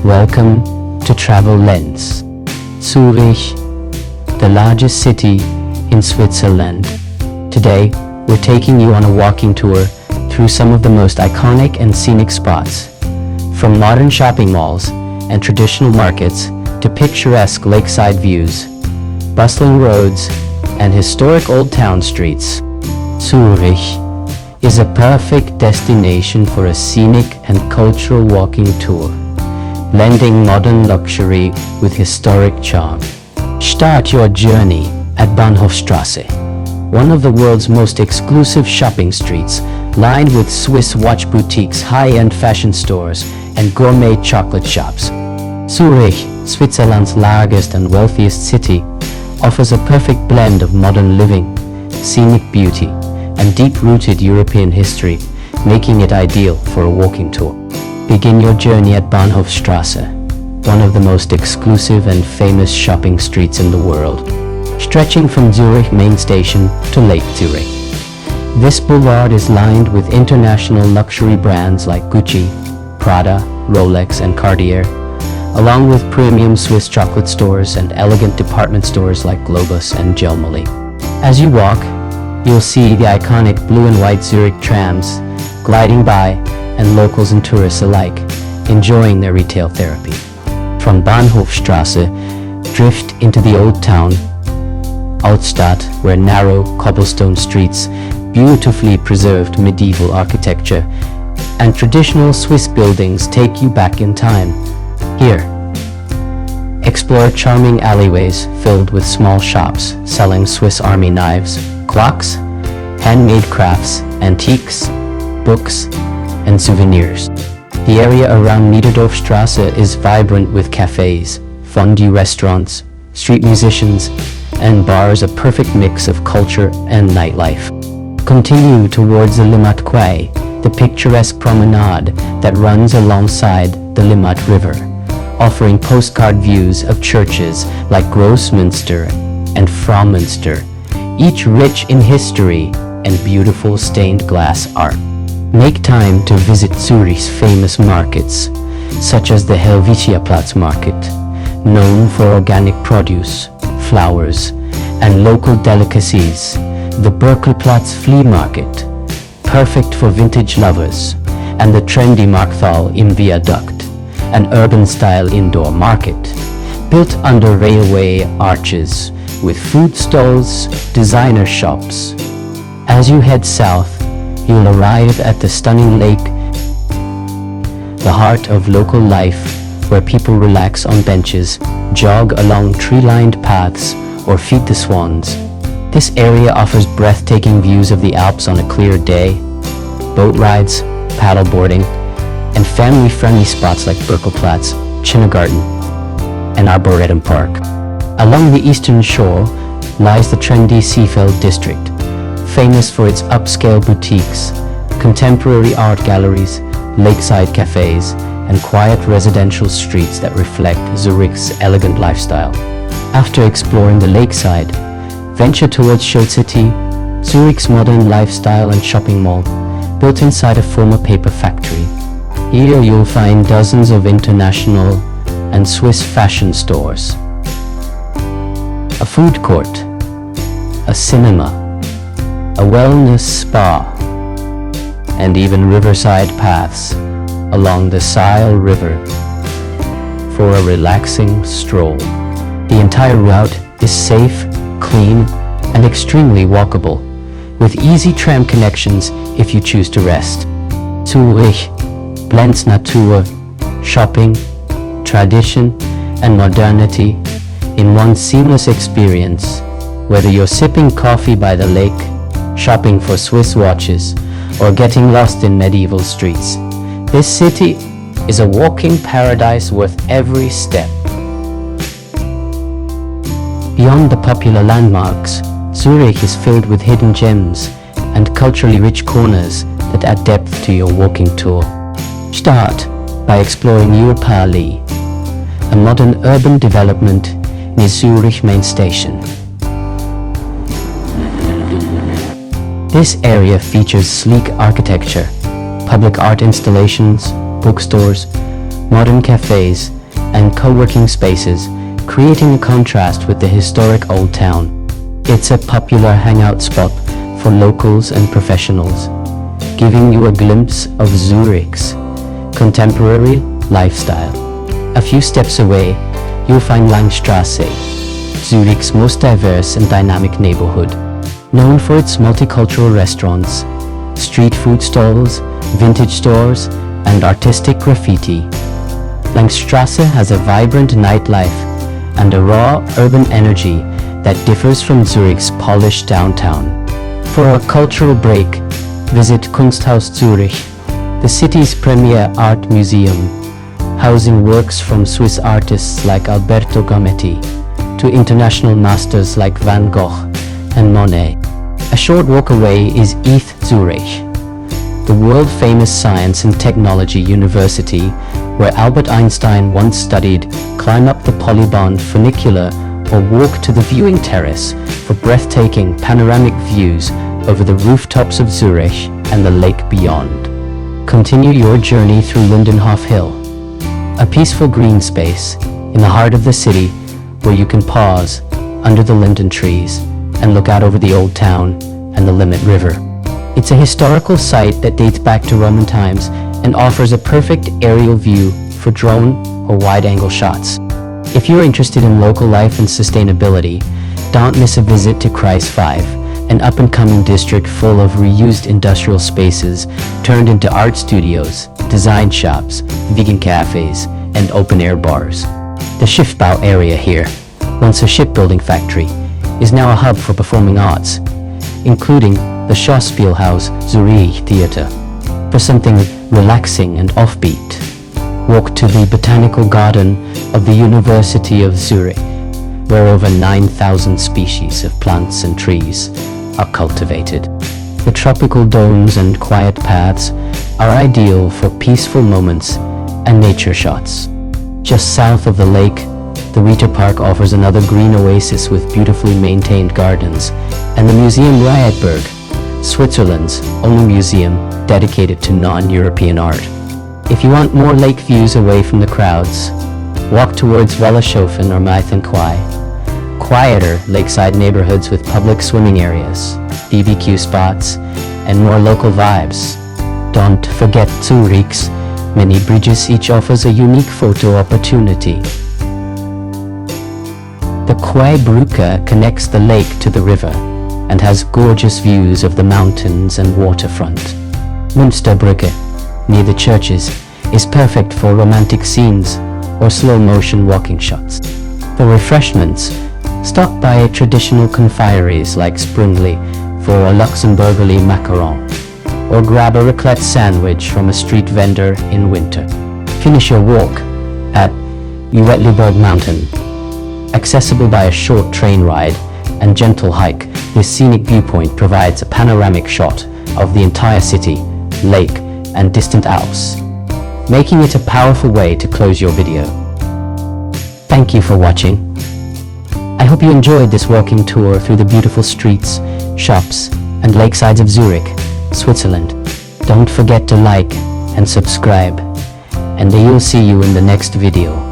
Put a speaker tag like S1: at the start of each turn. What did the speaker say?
S1: Welcome to Travel Lens. Zurich, the largest city in Switzerland. Today, we're taking you on a walking tour through some of the most iconic and scenic spots. From modern shopping malls and traditional markets to picturesque lakeside views, bustling roads, and historic old town streets, Zurich is a perfect destination for a scenic and cultural walking tour, blending modern luxury with historic charm. Start your journey at Bahnhofstrasse, one of the world's most exclusive shopping streets, lined with Swiss watch boutiques, high-end fashion stores, and gourmet chocolate shops. Zurich, Switzerland's largest and wealthiest city, offers a perfect blend of modern living, scenic beauty, and deep-rooted European history, making it ideal for a walking tour. Begin your journey at Bahnhofstrasse, one of the most exclusive and famous shopping streets in the world, stretching from Zurich main station to Lake Zurich. This boulevard is lined with international luxury brands like Gucci, Prada, Rolex, and Cartier, along with premium Swiss chocolate stores and elegant department stores like Globus and Jelmoli. As you walk, you'll see the iconic blue and white Zurich trams gliding by, and locals and tourists alike enjoying their retail therapy. From Bahnhofstrasse, drift into the old town, Altstadt, where narrow cobblestone streets, beautifully preserved medieval architecture, and traditional Swiss buildings take you back in time. Here, explore charming alleyways filled with small shops selling Swiss Army knives, clocks, handmade crafts, antiques, books, and souvenirs. The area around Niederdorfstrasse is vibrant with cafes, fondue restaurants, street musicians, and bars, a perfect mix of culture and nightlife. Continue towards the Limmatquai, the picturesque promenade that runs alongside the Limmat River, offering postcard views of churches like Grossmünster and Fraumünster, each rich in history and beautiful stained glass art. Make time to visit Zurich's famous markets, such as the Helvetiaplatz Market, known for organic produce, flowers, and local delicacies, the Bürkliplatz Flea Market, perfect for vintage lovers, and the trendy Markthalle in Viadukt, an urban-style indoor market, built under railway arches, with food stalls, designer shops. As you head south, you'll arrive at the stunning lake, the heart of local life, where people relax on benches, jog along tree-lined paths, or feed the swans. This area offers breathtaking views of the Alps on a clear day, boat rides, paddleboarding, and family-friendly spots like Bürkliplatz, Kindergarten, and Arboretum Park. Along the eastern shore lies the trendy Seefeld district, famous for its upscale boutiques, contemporary art galleries, lakeside cafes, and quiet residential streets that reflect Zurich's elegant lifestyle. After exploring the lakeside, venture towards Zürichsee, Zurich's modern lifestyle and shopping mall, built inside a former paper factory. Here you'll find dozens of international and Swiss fashion stores, a food court, a cinema, a wellness spa, and even riverside paths along the Seil River for a relaxing stroll. The entire route is safe, clean, and extremely walkable, with easy tram connections if you choose to rest. Zurich blends nature, shopping, tradition, and modernity in one seamless experience. Whether you're sipping coffee by the lake, shopping for Swiss watches, or getting lost in medieval streets, this city is a walking paradise worth every step. Beyond the popular landmarks, Zurich is filled with hidden gems and culturally rich corners that add depth to your walking tour. Start by exploring Limmatquai, a modern urban development near Zurich main station. This area features sleek architecture, public art installations, bookstores, modern cafes, and co-working spaces, creating a contrast with the historic old town. It's a popular hangout spot for locals and professionals, giving you a glimpse of Zurich's contemporary lifestyle. A few steps away, you'll find Langstrasse, Zurich's most diverse and dynamic neighborhood. Known for its multicultural restaurants, street food stalls, vintage stores, and artistic graffiti, Langstrasse has a vibrant nightlife and a raw urban energy that differs from Zurich's polished downtown. For a cultural break, visit Kunsthaus Zurich, the city's premier art museum, housing works from Swiss artists like Alberto Gometti to international masters like Van Gogh and Monet. A short walk away is ETH Zurich, the world-famous science and technology university where Albert Einstein once studied. Climb up the Polybahn funicular or walk to the viewing terrace for breathtaking panoramic views over the rooftops of Zurich and the lake beyond. Continue your journey through Lindenhof Hill, a peaceful green space in the heart of the city where you can pause under the linden trees and look out over the old town and the Limmat River. It's a historical site that dates back to Roman times and offers a perfect aerial view for drone or wide-angle shots. If you're interested in local life and sustainability, don't miss a visit to Kreis 5, an up-and-coming district full of reused industrial spaces turned into art studios, design shops, vegan cafes, and open-air bars. The Schiffbau area here, once a shipbuilding factory, is now a hub for performing arts, including the Schauspielhaus Zurich Theatre. For something relaxing and offbeat, walk to the Botanical Garden of the University of Zurich, where over 9,000 species of plants and trees are cultivated. The tropical domes and quiet paths are ideal for peaceful moments and nature shots. Just south of the lake, the Rita Park offers another green oasis with beautifully maintained gardens, and the Museum Riedberg, Switzerland's only museum dedicated to non-European art. If you want more lake views away from the crowds, walk towards Wallershofen or Markthalle, quieter lakeside neighborhoods with public swimming areas, BBQ spots, and more local vibes. Don't forget Zurich's many bridges, each offers a unique photo opportunity. The Quai Brücke connects the lake to the river and has gorgeous views of the mountains and waterfront. Münsterbrücke, near the churches, is perfect for romantic scenes or slow-motion walking shots. For refreshments, stop by traditional confiseries like Sprungli for a Luxembourgerly macaron, or grab a raclette sandwich from a street vendor in winter. Finish your walk at Uetliberg Mountain, accessible by a short train ride and gentle hike. This scenic viewpoint provides a panoramic shot of the entire city, lake, and distant Alps, making it a powerful way to close your video. Thank you for watching. I hope you enjoyed this walking tour through the beautiful streets, shops, and lakesides of Zurich, Switzerland. Don't forget to like and subscribe, and you'll see you in the next video.